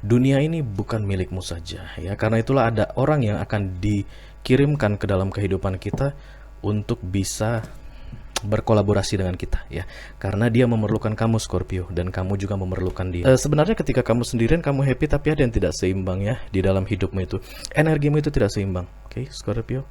dunia ini bukan milikmu saja ya. Karena itulah ada orang yang akan dikirimkan ke dalam kehidupan kita untuk bisa berkolaborasi dengan kita ya, karena dia memerlukan kamu Scorpio dan kamu juga memerlukan dia. Sebenarnya ketika kamu sendirian kamu happy, tapi ada yang tidak seimbang ya di dalam hidupmu itu. Energimu itu tidak seimbang, oke, Scorpio.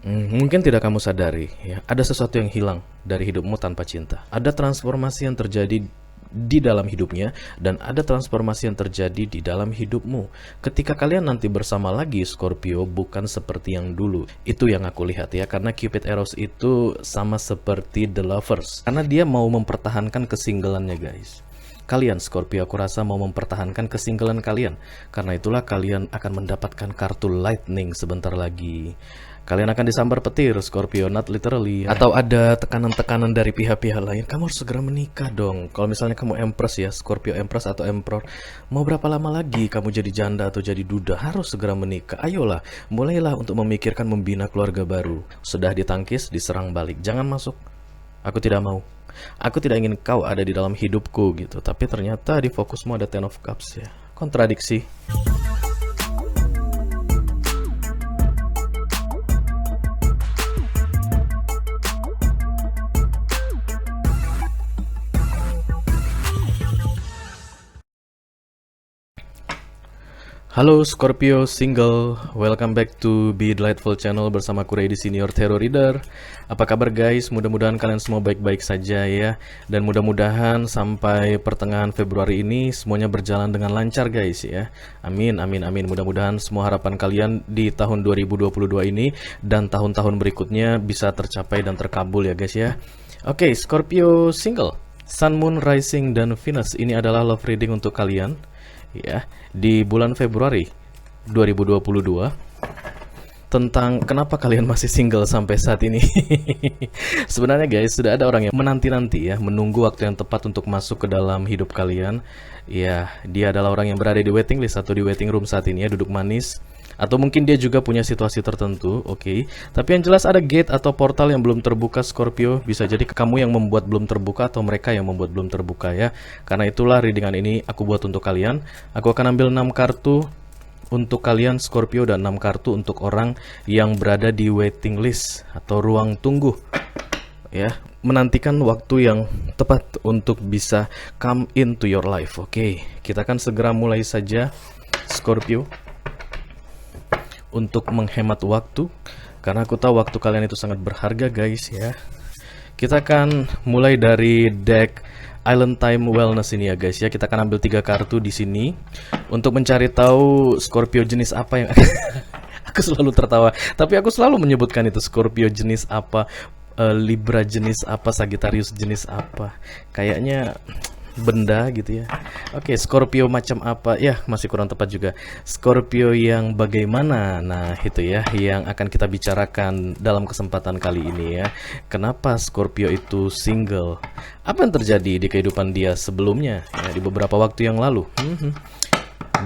Mungkin tidak kamu sadari ya, ada sesuatu yang hilang dari hidupmu tanpa cinta. Ada transformasi yang terjadi di dalam hidupnya dan ada transformasi yang terjadi di dalam hidupmu. Ketika kalian nanti bersama lagi Scorpio, bukan seperti yang dulu. Itu yang aku lihat ya, karena Cupid Eros itu sama seperti The Lovers, karena dia mau mempertahankan kesinggelannya guys. Kalian Scorpio aku rasa mau mempertahankan kesinggelan kalian. Karena itulah kalian akan mendapatkan kartu Lightning sebentar lagi. Kalian akan disambar petir Scorpio, not literally. Atau ada tekanan-tekanan dari pihak-pihak lain. Kamu harus segera menikah dong. Kalau misalnya kamu Empress ya, Scorpio Empress atau Emperor, mau berapa lama lagi kamu jadi janda atau jadi duda? Harus segera menikah. Ayolah, mulailah untuk memikirkan membina keluarga baru. Sudah ditangkis, diserang balik. Jangan masuk. Aku tidak mau. Aku tidak ingin kau ada di dalam hidupku gitu. Tapi ternyata di fokusmu ada Ten of Cups ya. Kontradiksi. Halo Scorpio single, welcome back to Be Delightful Channel bersama aku Ray di sini, your tarot reader. Apa kabar guys? Mudah-mudahan kalian semua baik-baik saja ya. Dan mudah-mudahan sampai pertengahan Februari ini semuanya berjalan dengan lancar guys ya. Amin, amin, amin. Mudah-mudahan semua harapan kalian di tahun 2022 ini dan tahun-tahun berikutnya bisa tercapai dan terkabul ya guys ya. Oke, Scorpio single, Sun, Moon, Rising, dan Venus. Ini adalah love reading untuk kalian ya di bulan Februari 2022, tentang kenapa kalian masih single sampai saat ini. Sebenarnya guys, sudah ada orang yang menanti-nanti ya, menunggu waktu yang tepat untuk masuk ke dalam hidup kalian ya. Dia adalah orang yang berada di waiting list atau di waiting room saat ini ya, duduk manis. Atau mungkin dia juga punya situasi tertentu, oke. Tapi yang jelas ada gate atau portal yang belum terbuka Scorpio. Bisa jadi kamu yang membuat belum terbuka atau mereka yang membuat belum terbuka ya. Karena itulah readingan ini aku buat untuk kalian. Aku akan ambil 6 kartu untuk kalian Scorpio dan 6 kartu untuk orang yang berada di waiting list atau ruang tunggu ya, menantikan waktu yang tepat untuk bisa come into your life. Oke, kita akan segera mulai saja Scorpio, untuk menghemat waktu, karena aku tahu waktu kalian itu sangat berharga guys ya. Kita akan mulai dari deck Island Time Wellness ini ya guys ya. Kita akan ambil 3 kartu di sini untuk mencari tahu Scorpio jenis apa yang aku selalu tertawa, tapi aku selalu menyebutkan itu, Scorpio jenis apa, Libra jenis apa, Sagittarius jenis apa. Kayaknya benda gitu ya. Oke, Scorpio macam apa? Ya, masih kurang tepat juga. Scorpio yang bagaimana? Nah, itu ya yang akan kita bicarakan dalam kesempatan kali ini ya. Kenapa Scorpio itu single? Apa yang terjadi di kehidupan dia sebelumnya ya, di beberapa waktu yang lalu?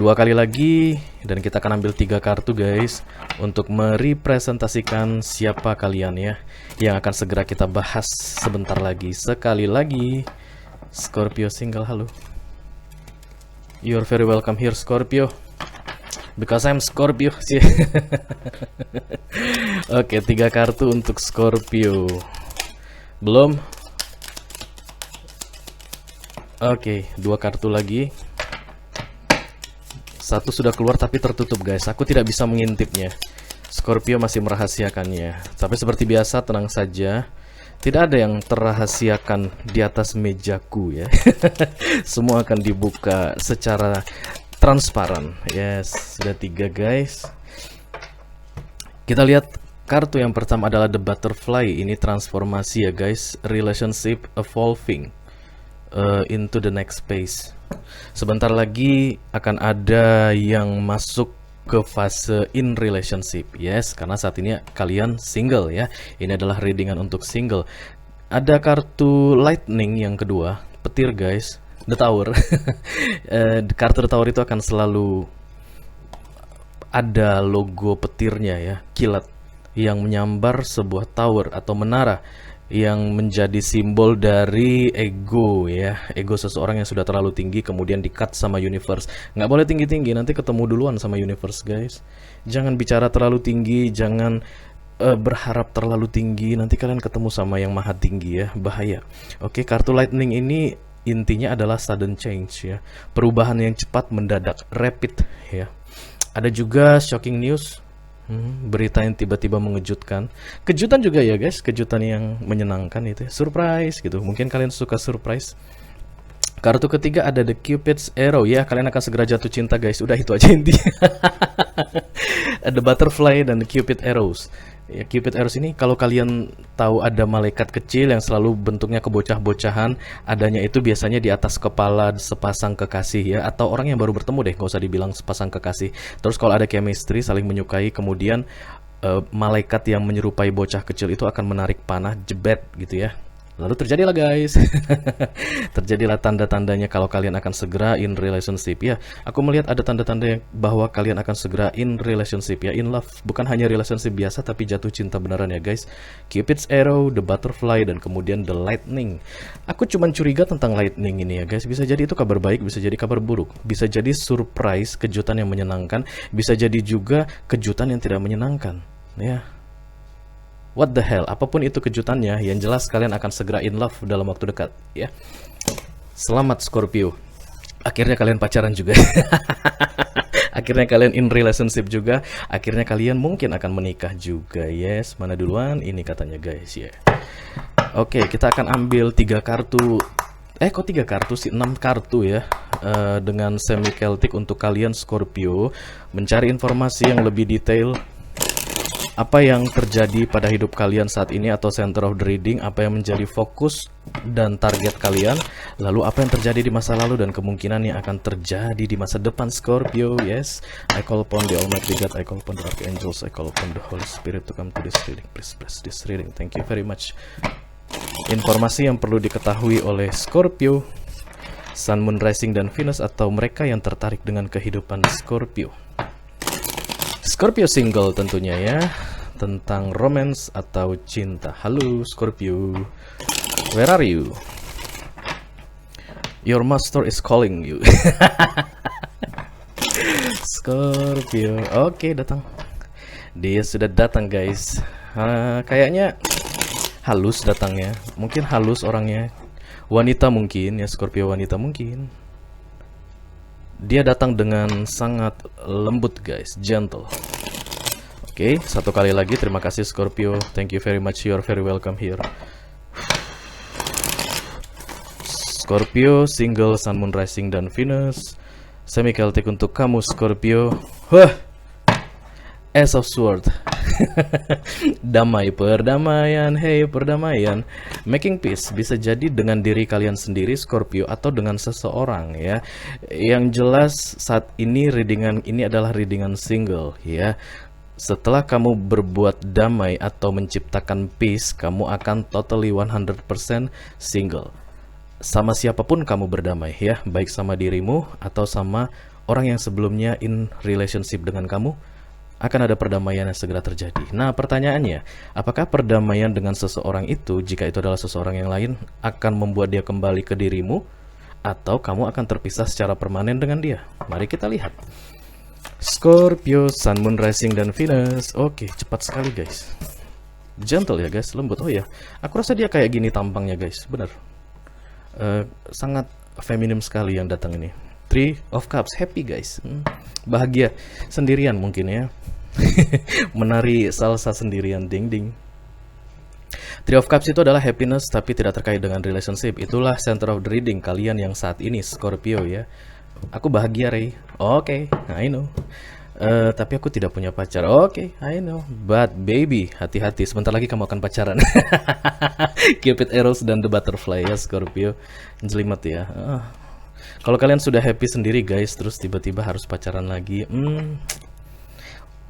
2 kali lagi, dan kita akan ambil 3 kartu guys untuk merepresentasikan siapa kalian ya, yang akan segera kita bahas sebentar lagi. Sekali lagi Scorpio single, halo. You're very welcome here Scorpio, because I'm Scorpio sih. Oke, 3 kartu untuk Scorpio. Belum? Oke, 2 kartu lagi. 1 sudah keluar tapi tertutup guys, aku tidak bisa mengintipnya. Scorpio masih merahasiakannya. Tapi seperti biasa, tenang saja, tidak ada yang terrahasiakan di atas mejaku ya. Semua akan dibuka secara transparan. Yes, sudah 3 guys. Kita lihat kartu yang pertama adalah The Butterfly. Ini transformasi ya guys, relationship evolving into the next phase. Sebentar lagi akan ada yang masuk ke fase in relationship. Yes, karena saat ini kalian single ya. Ini adalah readingan untuk single. Ada kartu lightning yang kedua, petir guys, the tower. Kartu the tower itu akan selalu ada logo petirnya ya, kilat yang menyambar sebuah tower atau menara yang menjadi simbol dari ego ya, ego seseorang yang sudah terlalu tinggi kemudian di-cut sama universe. Nggak boleh tinggi-tinggi, nanti ketemu duluan sama universe guys. Jangan bicara terlalu tinggi, jangan berharap terlalu tinggi, nanti kalian ketemu sama yang maha tinggi ya, bahaya. Oke, kartu lightning ini intinya adalah sudden change ya, perubahan yang cepat, mendadak, rapid ya. Ada juga shocking news, berita yang tiba-tiba mengejutkan. Kejutan juga ya guys, kejutan yang menyenangkan itu ya. Surprise gitu, mungkin kalian suka surprise. Kartu ketiga ada The Cupid's Arrow ya, kalian akan segera jatuh cinta guys, udah itu aja intinya. The Butterfly dan The Cupid Arrows ya. Cupid Arrows ini kalau kalian tahu ada malaikat kecil yang selalu bentuknya kebocah-bocahan, adanya itu biasanya di atas kepala sepasang kekasih ya, atau orang yang baru bertemu deh, gak usah dibilang sepasang kekasih. Terus kalau ada chemistry, saling menyukai, kemudian malaikat yang menyerupai bocah kecil itu akan menarik panah, jebet gitu ya. Lalu terjadilah guys, terjadilah tanda-tandanya kalau kalian akan segera in relationship ya. Aku melihat ada tanda-tanda bahwa kalian akan segera in relationship ya, in love. Bukan hanya relationship biasa, tapi jatuh cinta beneran ya guys. Cupid's Arrow, The Butterfly, dan kemudian The Lightning. Aku cuman curiga tentang lightning ini ya guys. Bisa jadi itu kabar baik, bisa jadi kabar buruk. Bisa jadi surprise, kejutan yang menyenangkan. Bisa jadi juga kejutan yang tidak menyenangkan ya. What the hell, apapun itu kejutannya, yang jelas kalian akan segera in love dalam waktu dekat ya. Selamat Scorpio, akhirnya kalian pacaran juga. Akhirnya kalian in relationship juga. Akhirnya kalian mungkin akan menikah juga. Yes, mana duluan? Ini katanya guys ya. Oke, kita akan ambil 3 kartu. Kok 3 kartu sih? 6 kartu ya. Dengan semi Celtic untuk kalian Scorpio, mencari informasi yang lebih detail. Apa yang terjadi pada hidup kalian saat ini atau center of the reading, apa yang menjadi fokus dan target kalian, lalu apa yang terjadi di masa lalu dan kemungkinan yang akan terjadi di masa depan Scorpio. Yes, I call upon the Almighty God, I call upon the Archangels, I call upon the Holy Spirit to come to this reading. Please bless this reading. Thank you very much. Informasi yang perlu diketahui oleh Scorpio, Sun, Moon, Rising, dan Venus atau mereka yang tertarik dengan kehidupan Scorpio. Scorpio single tentunya ya, tentang romance atau cinta. Halo Scorpio, where are you? Your master is calling you. Scorpio, oke, datang. Dia sudah datang guys. Kayaknya halus datangnya, mungkin halus orangnya. Wanita mungkin ya, Scorpio wanita mungkin. Dia datang dengan sangat lembut guys, gentle. Oke, satu kali lagi terima kasih Scorpio. Thank you very much, you are very welcome here. Scorpio, single, Sun, Moon, Rising, dan Venus. Semi Celtic untuk kamu Scorpio. Ace of Sword. Damai, perdamaian, hey perdamaian. Making peace bisa jadi dengan diri kalian sendiri Scorpio atau dengan seseorang ya. Yang jelas saat ini readingan ini adalah readingan single ya. Setelah kamu berbuat damai atau menciptakan peace, kamu akan totally 100% single. Sama siapapun kamu berdamai ya, baik sama dirimu atau sama orang yang sebelumnya in relationship dengan kamu. Akan ada perdamaian yang segera terjadi. Nah pertanyaannya, apakah perdamaian dengan seseorang itu, jika itu adalah seseorang yang lain, akan membuat dia kembali ke dirimu, atau kamu akan terpisah secara permanen dengan dia? Mari kita lihat. Scorpio, Sun, Moon, Rising, dan Venus. Oke, cepat sekali guys. Gentle ya guys, lembut. Oh ya, aku rasa dia kayak gini tampangnya guys, benar. Sangat feminim sekali yang datang ini. Three of Cups, happy guys. Bahagia sendirian mungkin ya. Menari salsa sendirian, ding ding. Three of Cups itu adalah happiness tapi tidak terkait dengan relationship. Itulah center of the reading kalian yang saat ini Scorpio ya. Aku bahagia Ray. Oke, I know. Tapi aku tidak punya pacar. Oke, I know. But baby, hati-hati, sebentar lagi kamu akan pacaran. Cupid Arrows dan The Butterfly ya Scorpio. Jelimet ya. Kalau kalian sudah happy sendiri guys, terus tiba-tiba harus pacaran lagi.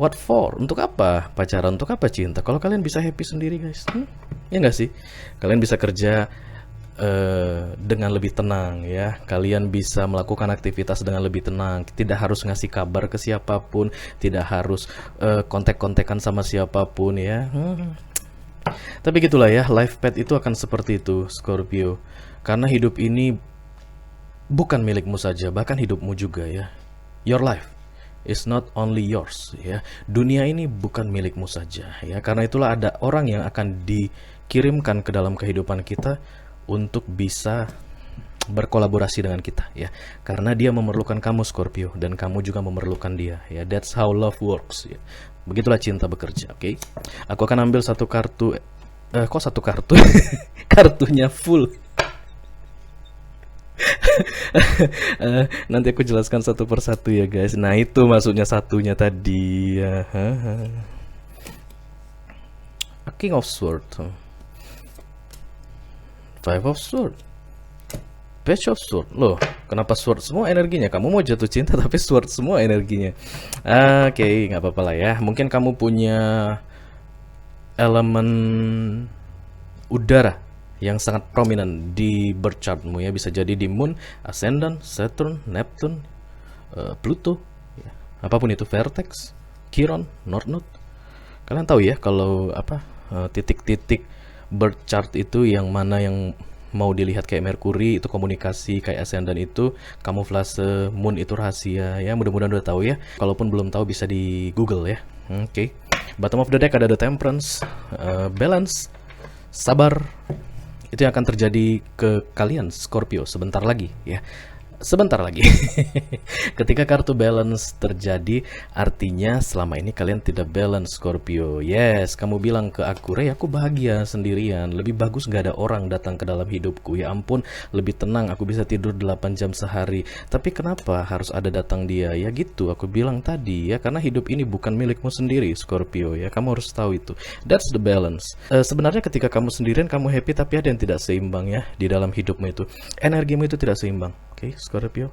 What for? Untuk apa pacaran? Untuk apa cinta? Kalau kalian bisa happy sendiri guys, ya nggak sih? Kalian bisa kerja dengan lebih tenang ya. Kalian bisa melakukan aktivitas dengan lebih tenang. Tidak harus ngasih kabar ke siapapun. Tidak harus kontek-kontekan sama siapapun ya. Tapi gitulah ya, life path itu akan seperti itu, Scorpio. Karena hidup ini bukan milikmu saja, bahkan hidupmu juga ya. Your life is not only yours ya. Dunia ini bukan milikmu saja ya. Karena itulah ada orang yang akan dikirimkan ke dalam kehidupan kita untuk bisa berkolaborasi dengan kita ya. Karena dia memerlukan kamu, Scorpio, dan kamu juga memerlukan dia ya. That's how love works ya. Begitulah cinta bekerja, oke? Aku akan ambil satu kartu. Kok satu kartu? Kartunya full. Nanti aku jelaskan satu persatu ya guys. Nah itu maksudnya satunya tadi ya. King of Sword, Five of Sword, Page of Sword. Loh, kenapa Sword semua energinya? Kamu mau jatuh cinta tapi Sword semua energinya. Oke, nggak apa-apa lah ya. Mungkin kamu punya elemen udara yang sangat prominent di birth chartmu ya. Bisa jadi di Moon, Ascendant, Saturn, Neptune, Pluto ya. Apapun itu, Vertex, Chiron, North Node. Kalian tahu ya kalau apa titik-titik birth chart itu yang mana yang mau dilihat, kayak Mercury itu komunikasi, kayak Ascendant itu kamuflase, Moon itu rahasia ya. Mudah-mudahan udah tahu ya. Kalaupun belum tahu bisa di Google ya. Oke. Bottom of the deck ada The Temperance, Balance, sabar. Itu yang akan terjadi ke kalian Scorpio sebentar lagi ya. Sebentar lagi. Ketika kartu balance terjadi, artinya selama ini kalian tidak balance, Scorpio. Yes, kamu bilang ke aku, Rey, aku bahagia sendirian. Lebih bagus gak ada orang datang ke dalam hidupku. Ya ampun, lebih tenang, aku bisa tidur 8 jam sehari. Tapi kenapa harus ada datang dia? Ya gitu, aku bilang tadi ya, karena hidup ini bukan milikmu sendiri, Scorpio ya. Kamu harus tahu itu. That's the balance. Sebenarnya ketika kamu sendirian, kamu happy, tapi ada yang tidak seimbang ya di dalam hidupmu itu. Energimu itu tidak seimbang. Oke, Scorpio.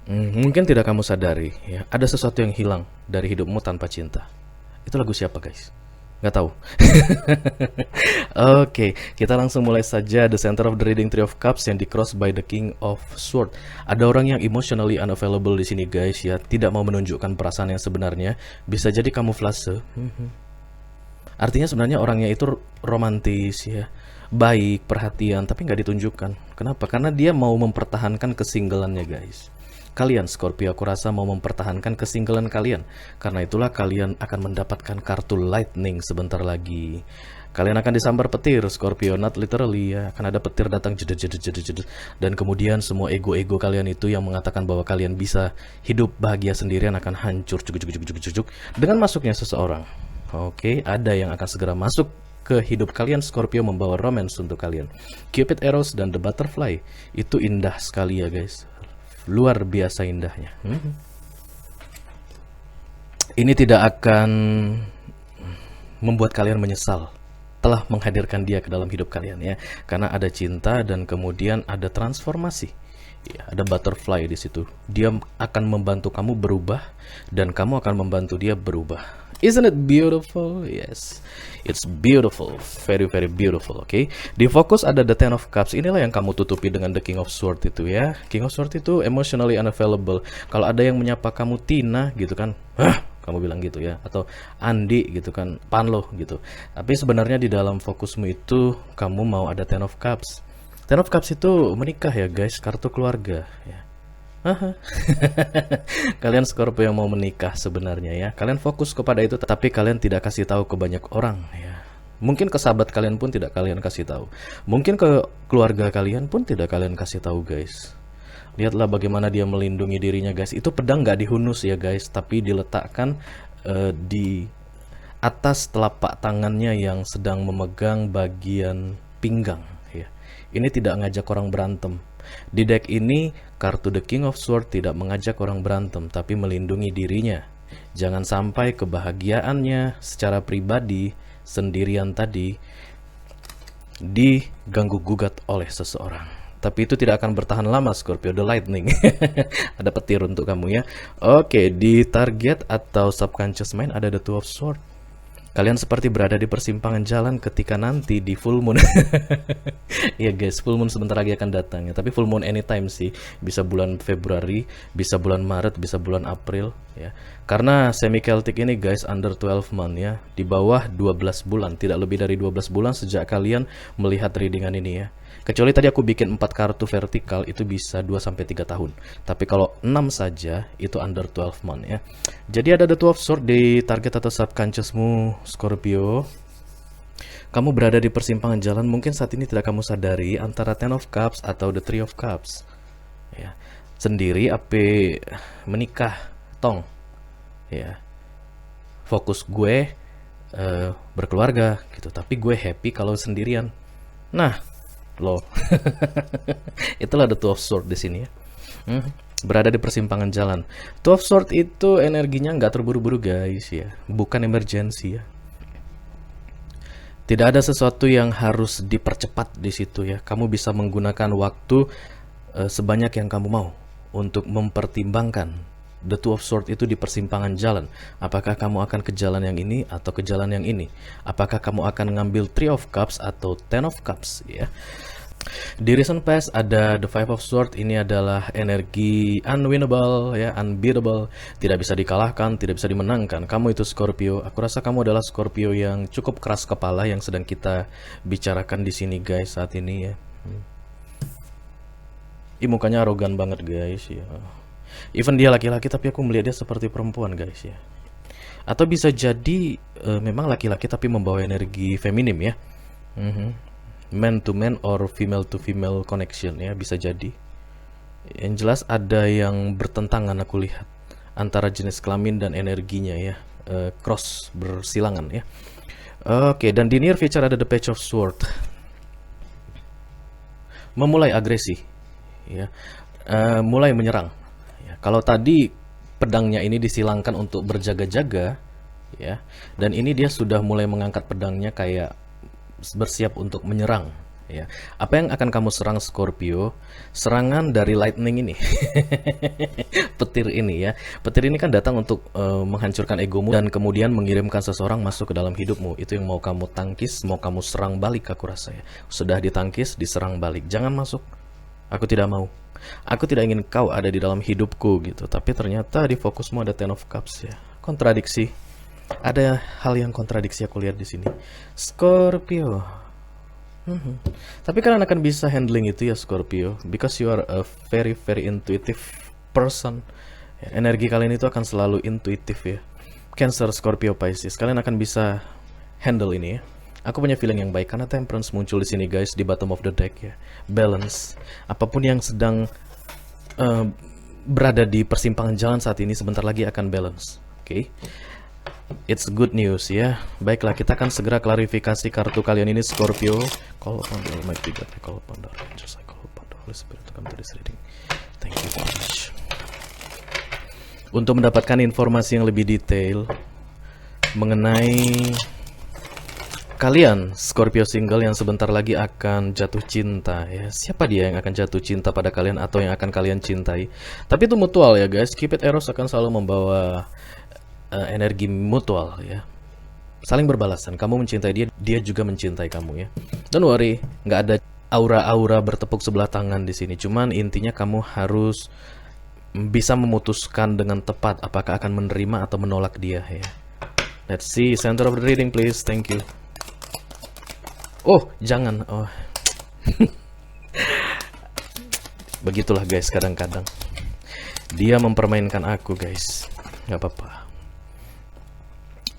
Mungkin tidak kamu sadari ya, ada sesuatu yang hilang dari hidupmu tanpa cinta. Itu lagu siapa guys? Nggak tahu. Oke, kita langsung mulai saja. The center of the reading, Three of Cups yang di cross by the King of Sword. Ada orang yang emotionally unavailable di sini guys ya, tidak mau menunjukkan perasaan yang sebenarnya. Bisa jadi kamuflase. Artinya sebenarnya orangnya itu romantis ya, baik, perhatian, tapi nggak ditunjukkan. Kenapa? Karena dia mau mempertahankan kesinggelannya guys. Kalian Scorpio, aku rasa mau mempertahankan kesinggelan kalian. Karena itulah kalian akan mendapatkan kartu lightning sebentar lagi. Kalian akan disambar petir Scorpio, not literally ya. Akan ada petir datang jedet jedet jedet jedet. Dan kemudian semua ego-ego kalian itu yang mengatakan bahwa kalian bisa hidup bahagia sendirian akan hancur cucuk cucuk cucuk cucuk dengan masuknya seseorang. Oke, ada yang akan segera masuk ke hidup kalian Scorpio, membawa romance untuk kalian. Cupid, Eros, dan The Butterfly. Itu indah sekali ya guys. Luar biasa indahnya. Ini tidak akan membuat kalian menyesal telah menghadirkan dia ke dalam hidup kalian ya. Karena ada cinta dan kemudian ada transformasi. Ya, ada butterfly di situ. Dia akan membantu kamu berubah dan kamu akan membantu dia berubah. Isn't it beautiful? Yes, it's beautiful, very very beautiful. Oke, di fokus ada the Ten of Cups. Inilah yang kamu tutupi dengan the King of Sword itu ya. King of Sword itu emotionally unavailable. Kalau ada yang menyapa kamu Tina gitu kan, kamu bilang gitu ya, atau Andi gitu kan, Panlo gitu. Tapi sebenarnya di dalam fokusmu itu kamu mau ada Ten of Cups. Ten of Cups itu menikah ya guys, kartu keluarga ya. Kalian Scorpio yang mau menikah sebenarnya ya. Kalian fokus kepada itu, tetapi kalian tidak kasih tahu ke banyak orang ya. Mungkin ke sahabat kalian pun tidak kalian kasih tahu. Mungkin ke keluarga kalian pun tidak kalian kasih tahu guys. Lihatlah bagaimana dia melindungi dirinya guys. Itu pedang nggak dihunus ya guys, tapi diletakkan di atas telapak tangannya yang sedang memegang bagian pinggang ya. Ini tidak ngajak orang berantem. Di deck ini kartu The King of Sword tidak mengajak orang berantem, tapi melindungi dirinya. Jangan sampai kebahagiaannya secara pribadi sendirian tadi diganggu gugat oleh seseorang. Tapi itu tidak akan bertahan lama Scorpio. The Lightning. Ada petir untuk kamu ya. Oke, di target atau subconscious mind ada The Two of Sword. Kalian seperti berada di persimpangan jalan ketika nanti di full moon. Iya guys, full moon sebentar lagi akan datang ya. Tapi full moon anytime sih. Bisa bulan Februari, bisa bulan Maret, bisa bulan April ya. Karena semi Celtic ini guys under 12 month ya. Di bawah 12 bulan, tidak lebih dari 12 bulan sejak kalian melihat readingan ini ya. Kecuali tadi aku bikin 4 kartu vertikal itu bisa 2-3 tahun. Tapi kalau 6 saja itu under 12 month ya. Jadi ada the 12 sword di target atau subconsciousmu Scorpio. Kamu berada di persimpangan jalan, mungkin saat ini tidak kamu sadari antara Ten of Cups atau the Three of Cups. Ya. Sendiri apa menikah tong. Ya. Fokus gue berkeluarga gitu, tapi gue happy kalau sendirian. Nah, loh. Itulah the Two of Swords di sini ya. Berada di persimpangan jalan. Two of Swords itu energinya nggak terburu-buru guys ya, bukan emergency ya. Tidak ada sesuatu yang harus dipercepat di situ ya. Kamu bisa menggunakan waktu sebanyak yang kamu mau untuk mempertimbangkan the Two of Swords itu di persimpangan jalan. Apakah kamu akan ke jalan yang ini atau ke jalan yang ini? Apakah kamu akan ngambil Three of Cups atau Ten of Cups ya? Di recent past ada the Five of Swords. Ini adalah energi unwinnable ya, unbeatable, tidak bisa dikalahkan, tidak bisa dimenangkan. Kamu itu Scorpio. Aku rasa kamu adalah Scorpio yang cukup keras kepala yang sedang kita bicarakan di sini guys saat ini ya. Ih, mukanya arogan banget guys ya. Even dia laki-laki tapi aku melihat dia seperti perempuan guys ya. Atau bisa jadi memang laki-laki tapi membawa energi feminim ya. Man to man or female to female connection ya, bisa jadi. Yang jelas ada yang bertentangan aku lihat antara jenis kelamin dan energinya ya, cross bersilangan ya. Oke, dan di near future ada the Page of Sword. Memulai agresi ya, mulai menyerang ya. Kalau tadi pedangnya ini disilangkan untuk berjaga-jaga ya, dan ini dia sudah mulai mengangkat pedangnya kayak bersiap untuk menyerang ya. Apa yang akan kamu serang Scorpio? Serangan dari lightning ini. Petir ini ya. Petir ini kan datang untuk menghancurkan egomu dan kemudian mengirimkan seseorang masuk ke dalam hidupmu. Itu yang mau kamu tangkis, mau kamu serang balik aku rasa ya. Sudah ditangkis, diserang balik. Jangan masuk. Aku tidak mau. Aku tidak ingin kau ada di dalam hidupku gitu. Tapi ternyata di fokusmu ada Ten of Cups ya. Kontradiksi. Ada hal yang kontradiksi aku lihat di sini. Scorpio. Tapi kalian akan bisa handling itu ya Scorpio, because you are a very intuitive person. Ya, energi kalian itu akan selalu intuitif ya. Cancer, Scorpio, Pisces, kalian akan bisa handle ini ya. Aku punya feeling yang baik karena Temperance muncul di sini guys, di bottom of the deck ya. Balance. Apapun yang sedang berada di persimpangan jalan saat ini sebentar lagi akan balance. Oke. It's good news ya. Baiklah, kita akan segera klarifikasi kartu kalian ini Scorpio. Call upon the Almighty God, call upon the Rangers, call upon the Holy Spirit to come to this reading. Thank you so much. Untuk mendapatkan informasi yang lebih detail mengenai kalian Scorpio single yang sebentar lagi akan jatuh cinta ya. Siapa dia yang akan jatuh cinta pada kalian atau yang akan kalian cintai? Tapi itu mutual ya guys. Cupid Eros akan selalu membawa energi mutual ya, saling berbalasan. Kamu mencintai dia, dia juga mencintai kamu ya. Don't worry, nggak ada aura-aura bertepuk sebelah tangan di sini. Cuman intinya kamu harus bisa memutuskan dengan tepat apakah akan menerima atau menolak dia ya. Let's see, center of the reading please, thank you. Oh, jangan. Oh. Begitulah guys, kadang-kadang dia mempermainkan aku guys. Nggak apa-apa.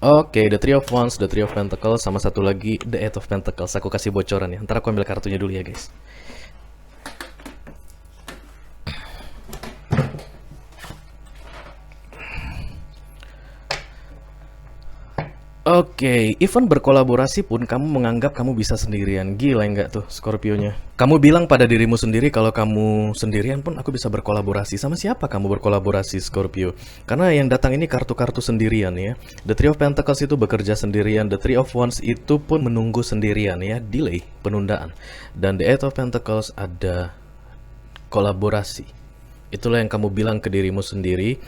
Oke, the Three of Wands, the Three of Pentacles, sama satu lagi the Eight of Pentacles. Aku kasih bocoran ya. Ntar aku ambil kartunya dulu ya guys. Oke, even berkolaborasi pun kamu menganggap kamu bisa sendirian. Gila enggak tuh Scorpionya? Kamu bilang pada dirimu sendiri kalau kamu sendirian pun aku bisa berkolaborasi. Sama siapa kamu berkolaborasi Scorpio? Karena yang datang ini kartu-kartu sendirian ya. The Three of Pentacles itu bekerja sendirian. The Three of Wands itu pun menunggu sendirian ya. Delay, penundaan. Dan The Eight of Pentacles ada kolaborasi. Itulah yang kamu bilang ke dirimu sendiri.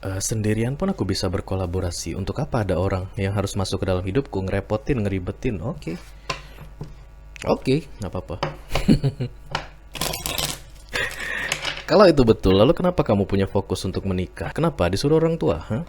Sendirian pun aku bisa berkolaborasi. Untuk apa ada orang yang harus masuk ke dalam hidupku, ngerepotin, ngeribetin? Oke, oke, nggak apa-apa. Kalau itu betul, lalu kenapa kamu punya fokus untuk menikah? Kenapa disuruh orang tua? Hah?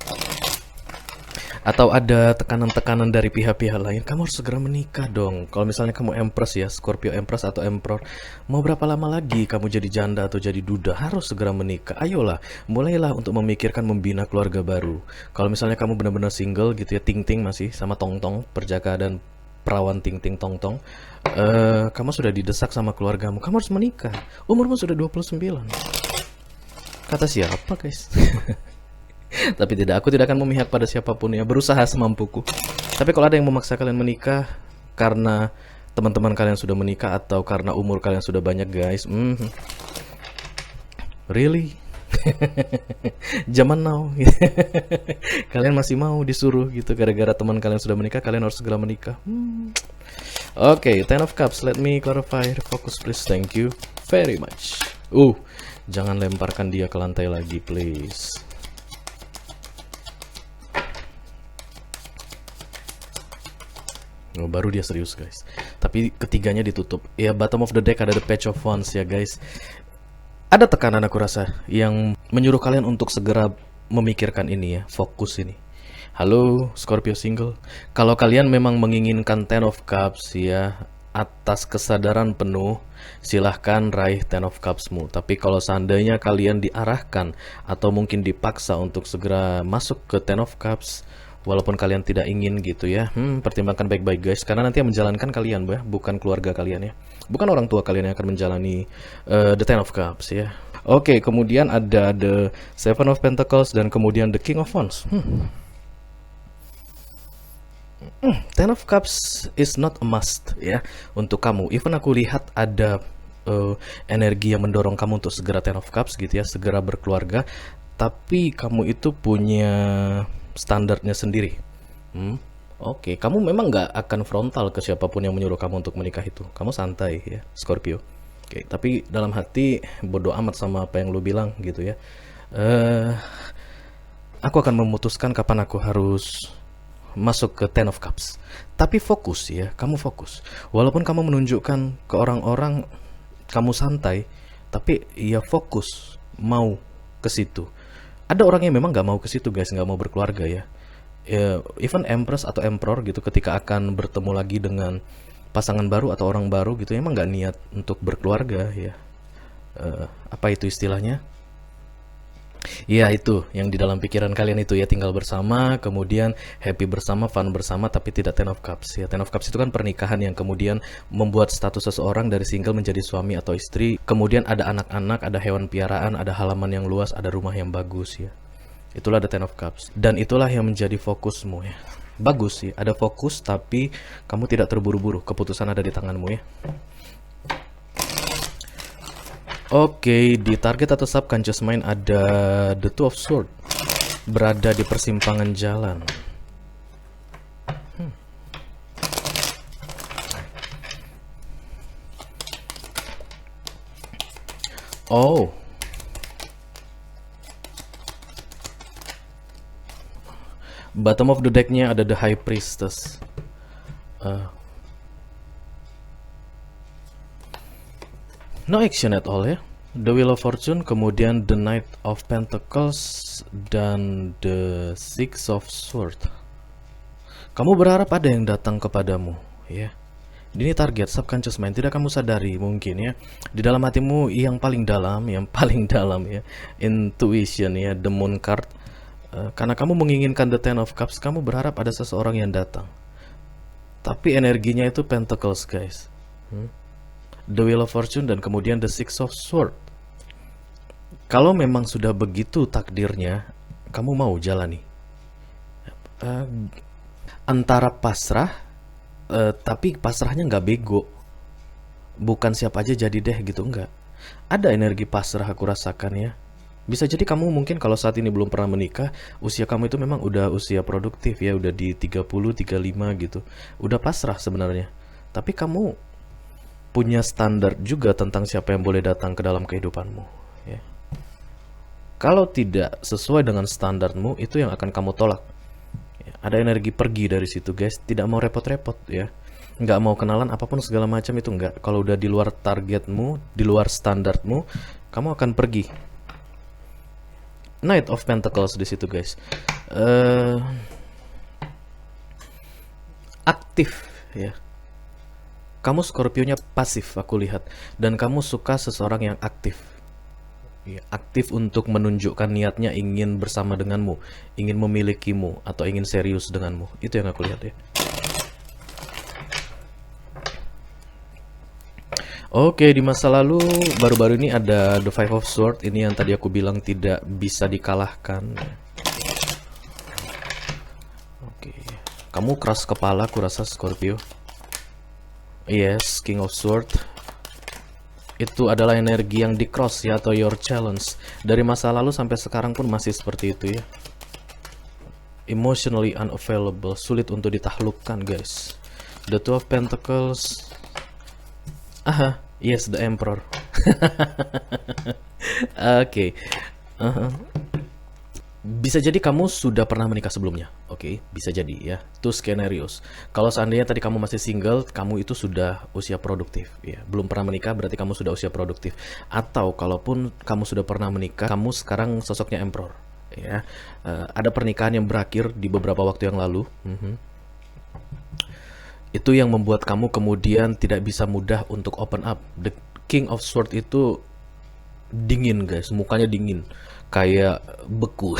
Atau ada tekanan-tekanan dari pihak-pihak lain? Kamu harus segera menikah dong. Kalau misalnya kamu Empress ya, Scorpio Empress atau Emperor, mau berapa lama lagi kamu jadi janda atau jadi duda? Harus segera menikah. Ayolah, mulailah untuk memikirkan membina keluarga baru. Kalau misalnya kamu benar-benar single gitu ya, ting-ting masih sama tong-tong, perjaka dan perawan ting-ting tong-tong, kamu sudah didesak sama keluargamu. Kamu harus menikah. Umurmu sudah 29. Kata siapa, guys? Tapi tidak, aku tidak akan memihak pada siapapun ya, berusaha semampuku. Tapi kalau ada yang memaksa kalian menikah karena teman-teman kalian sudah menikah atau karena umur kalian sudah banyak, guys, really? Zaman now. Kalian masih mau disuruh gitu gara-gara teman kalian sudah menikah, kalian harus segera menikah. Oke, Ten of Cups, let me clarify. Focus please, thank you very much. Jangan lemparkan dia ke lantai lagi, please. Oh, baru dia serius, guys. Tapi ketiganya ditutup. Ya, bottom of the deck ada the Page of Wands ya, guys. Ada tekanan aku rasa yang menyuruh kalian untuk segera memikirkan ini ya, fokus ini. Halo Scorpio single. Kalau kalian memang menginginkan Ten of Cups ya, atas kesadaran penuh, silahkan raih Ten of Cups-mu. Tapi kalau seandainya kalian diarahkan atau mungkin dipaksa untuk segera masuk ke Ten of Cups, walaupun kalian tidak ingin gitu ya, pertimbangkan baik-baik, guys. Karena nanti yang menjalankan kalian, bukan keluarga kalian ya, bukan orang tua kalian yang akan menjalani the Ten of Cups ya. Oke, kemudian ada the Seven of Pentacles dan kemudian the King of Wands. Ten of Cups is not a must ya untuk kamu. Even aku lihat ada energi yang mendorong kamu untuk segera Ten of Cups gitu ya, segera berkeluarga. Tapi kamu itu punya standarnya sendiri. Oke, kamu memang nggak akan frontal ke siapapun yang menyuruh kamu untuk menikah itu. Kamu santai ya, Scorpio. Oke, tapi dalam hati bodoh amat sama apa yang lu bilang gitu ya. Aku akan memutuskan kapan aku harus masuk ke Ten of Cups. Tapi fokus ya, kamu fokus. Walaupun kamu menunjukkan ke orang-orang kamu santai, tapi ya fokus mau ke situ. Ada orang yang memang nggak mau ke situ, guys, nggak mau berkeluarga ya. Even Empress atau Emperor gitu, ketika akan bertemu lagi dengan pasangan baru atau orang baru gitu, emang nggak niat untuk berkeluarga ya. Apa itu istilahnya? Ya itu yang di dalam pikiran kalian itu ya, tinggal bersama, kemudian happy bersama, fun bersama, tapi tidak Ten of Cups ya. Ten of Cups itu kan pernikahan yang kemudian membuat status seseorang dari single menjadi suami atau istri. Kemudian ada anak-anak, ada hewan piaraan, ada halaman yang luas, ada rumah yang bagus ya. Itulah the Ten of Cups. Dan itulah yang menjadi fokusmu ya. Bagus sih, ada fokus tapi kamu tidak terburu-buru. Keputusan ada di tanganmu ya. Oke, di target atau subconscious mind ada the Two of Swords, berada di persimpangan jalan. Oh, bottom of the decknya ada the High Priestess. No action at all ya. The Wheel of Fortune, kemudian the Knight of Pentacles, dan the Six of Swords. Kamu berharap ada yang datang kepadamu ya. Ini target subconscious mind, tidak kamu sadari mungkin ya. Di dalam hatimu yang paling dalam ya. Intuition ya, the Moon card. Karena kamu menginginkan the Ten of Cups, kamu berharap ada seseorang yang datang. Tapi energinya itu Pentacles, guys. The Wheel of Fortune dan kemudian the Six of Swords. Kalau memang sudah begitu takdirnya, kamu mau jalani. Antara pasrah, tapi pasrahnya nggak bego. Bukan siapa aja jadi deh gitu, enggak. Ada energi pasrah aku rasakan ya. Bisa jadi kamu mungkin kalau saat ini belum pernah menikah, usia kamu itu memang udah usia produktif ya, udah di 30, 35 gitu. Udah pasrah sebenarnya. Tapi kamu punya standar juga tentang siapa yang boleh datang ke dalam kehidupanmu ya. Kalau tidak sesuai dengan standarmu, itu yang akan kamu tolak. Ya, ada energi pergi dari situ guys, tidak mau repot-repot ya. Nggak mau kenalan apapun segala macam itu nggak. Kalau udah di luar targetmu, di luar standarmu, kamu akan pergi. Knight of Pentacles di situ guys. Aktif ya. Kamu Scorpio-nya pasif aku lihat, dan kamu suka seseorang yang aktif. Ya, aktif untuk menunjukkan niatnya ingin bersama denganmu, ingin memilikimu, atau ingin serius denganmu. Itu yang aku lihat ya. Oke, di masa lalu baru-baru ini ada The Five of Swords. Ini yang tadi aku bilang tidak bisa dikalahkan. Oke, kamu keras kepala aku rasa Scorpio. Yes, King of Swords. Itu adalah energi yang di cross ya, atau your challenge. Dari masa lalu sampai sekarang pun masih seperti itu ya. Emotionally unavailable, sulit untuk ditaklukkan guys. The Two of Pentacles. Aha, yes, the Emperor. Oke. Bisa jadi kamu sudah pernah menikah sebelumnya. Oke, bisa jadi ya. Two scenarios. Kalau seandainya tadi kamu masih single, kamu itu sudah usia produktif ya. Belum pernah menikah berarti kamu sudah usia produktif. Atau kalaupun kamu sudah pernah menikah, kamu sekarang sosoknya Emperor ya. Ada pernikahan yang berakhir di beberapa waktu yang lalu. Itu yang membuat kamu kemudian tidak bisa mudah untuk open up. The King of Swords itu dingin guys, mukanya dingin, kayak beku.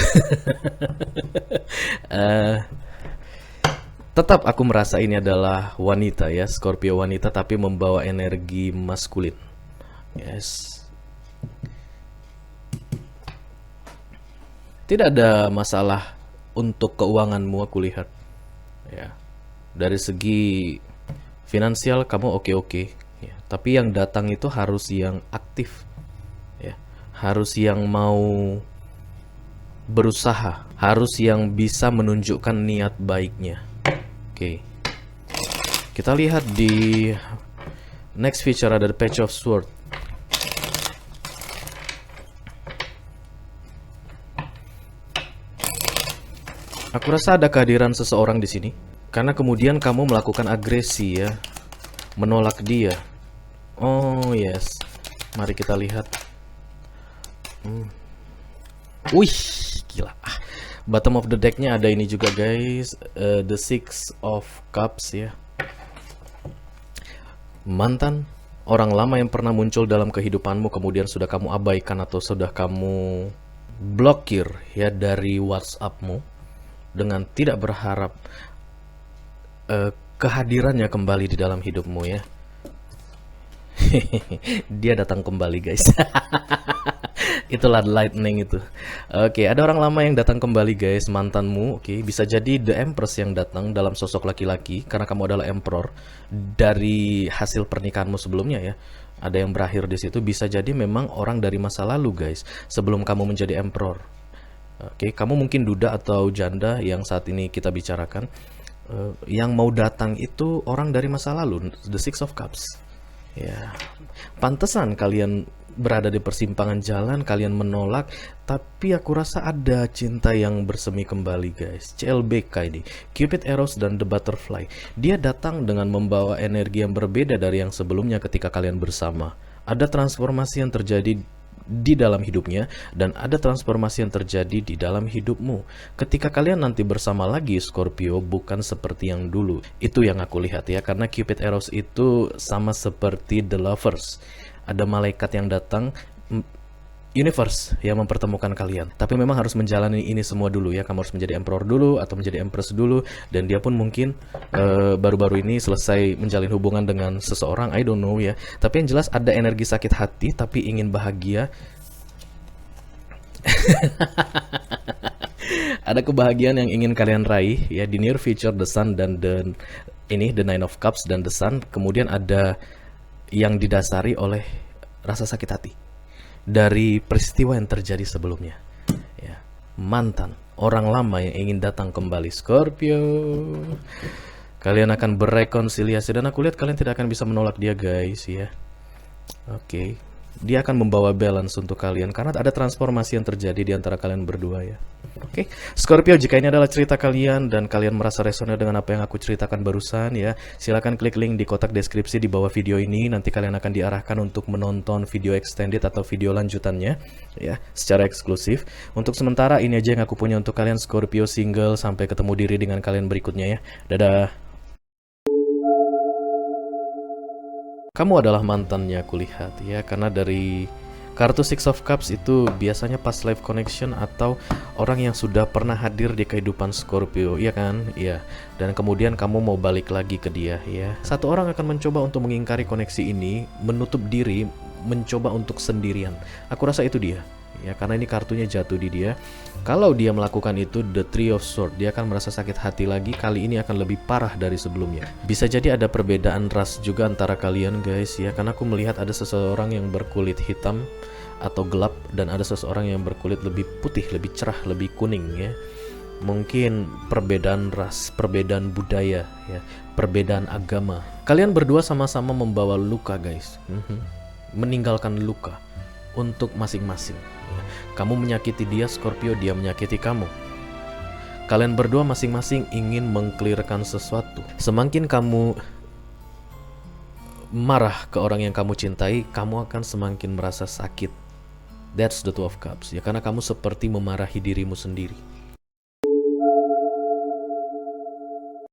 Tetap aku merasa ini adalah wanita ya, Scorpio wanita, tapi membawa energi maskulin. Yes. Tidak ada masalah untuk keuanganmu aku lihat. Ya. Dari segi finansial kamu oke-oke ya. Tapi yang datang itu harus yang aktif ya. Harus yang mau berusaha, harus yang bisa menunjukkan niat baiknya. Oke. Kita lihat di next feature ada the Page of Swords. Aku rasa ada kehadiran seseorang di sini. Karena kemudian kamu melakukan agresi ya, menolak dia. Oh yes, mari kita lihat. Wih, gila. Bottom of the decknya ada ini juga guys, the Six of Cups ya. Mantan, orang lama yang pernah muncul dalam kehidupanmu kemudian sudah kamu abaikan atau sudah kamu blokir ya dari WhatsAppmu dengan tidak berharap kehadirannya kembali di dalam hidupmu ya. Dia datang kembali guys. Itulah lightning itu. Oke, ada orang lama yang datang kembali guys, mantanmu. Oke, bisa jadi The Empress yang datang dalam sosok laki-laki karena kamu adalah Emperor dari hasil pernikahanmu sebelumnya ya. Ada yang berakhir di situ. Bisa jadi memang orang dari masa lalu guys, sebelum kamu menjadi Emperor. Oke, kamu mungkin duda atau janda yang saat ini kita bicarakan. Yang mau datang itu orang dari masa lalu, the Six of Cups ya. Pantesan kalian berada di persimpangan jalan, kalian menolak, tapi aku rasa ada cinta yang bersemi kembali guys. CLBK ini, Cupid, Eros, dan The Butterfly. Dia datang dengan membawa energi yang berbeda dari yang sebelumnya ketika kalian bersama. Ada transformasi yang terjadi di dalam hidupnya, dan ada transformasi yang terjadi di dalam hidupmu. Ketika kalian nanti bersama lagi Scorpio, bukan seperti yang dulu. Itu yang aku lihat ya, karena Cupid Eros itu sama seperti The Lovers. Ada malaikat yang datang, universe yang mempertemukan kalian. Tapi memang harus menjalani ini semua dulu ya. Kamu harus menjadi Emperor dulu atau menjadi Empress dulu. Dan dia pun mungkin baru-baru ini selesai menjalin hubungan dengan seseorang, I don't know ya. Tapi yang jelas ada energi sakit hati tapi ingin bahagia. Ada kebahagiaan yang ingin kalian raih ya di near future, the Sun dan the Nine of Cups dan the Sun. Kemudian ada yang didasari oleh rasa sakit hati dari peristiwa yang terjadi sebelumnya ya. Mantan, orang lama yang ingin datang kembali Scorpio. Kalian akan berrekonsiliasi dan aku lihat kalian tidak akan bisa menolak dia guys ya. Oke. dia akan membawa balance untuk kalian karena ada transformasi yang terjadi di antara kalian berdua ya. Oke, Scorpio, jika ini adalah cerita kalian dan kalian merasa resonate dengan apa yang aku ceritakan barusan ya, silakan klik link di kotak deskripsi di bawah video ini. Nanti kalian akan diarahkan untuk menonton video extended atau video lanjutannya ya, secara eksklusif. Untuk sementara ini aja yang aku punya untuk kalian Scorpio single. Sampai ketemu diri dengan kalian berikutnya ya. Dadah. Kamu adalah mantannya aku lihat ya, karena dari kartu Six of Cups itu biasanya past life connection atau orang yang sudah pernah hadir di kehidupan Scorpio, iya kan? Iya. Dan kemudian kamu mau balik lagi ke dia ya. Satu orang akan mencoba untuk mengingkari koneksi ini, menutup diri, mencoba untuk sendirian. Aku rasa itu dia. Ya, karena ini kartunya jatuh di dia. Kalau dia melakukan itu, the Three of Swords, dia akan merasa sakit hati lagi. Kali ini akan lebih parah dari sebelumnya. Bisa jadi ada perbedaan ras juga antara kalian guys ya, karena aku melihat ada seseorang yang berkulit hitam atau gelap dan ada seseorang yang berkulit lebih putih, lebih cerah, lebih kuning ya. Mungkin perbedaan ras, perbedaan budaya ya, perbedaan agama. Kalian berdua sama-sama membawa luka guys. Meninggalkan luka untuk masing-masing. Kamu menyakiti dia Scorpio, dia menyakiti kamu. Kalian berdua masing-masing ingin mengklirkan sesuatu. Semakin kamu marah ke orang yang kamu cintai, kamu akan semakin merasa sakit. That's the Two of Cups ya, karena kamu seperti memarahi dirimu sendiri.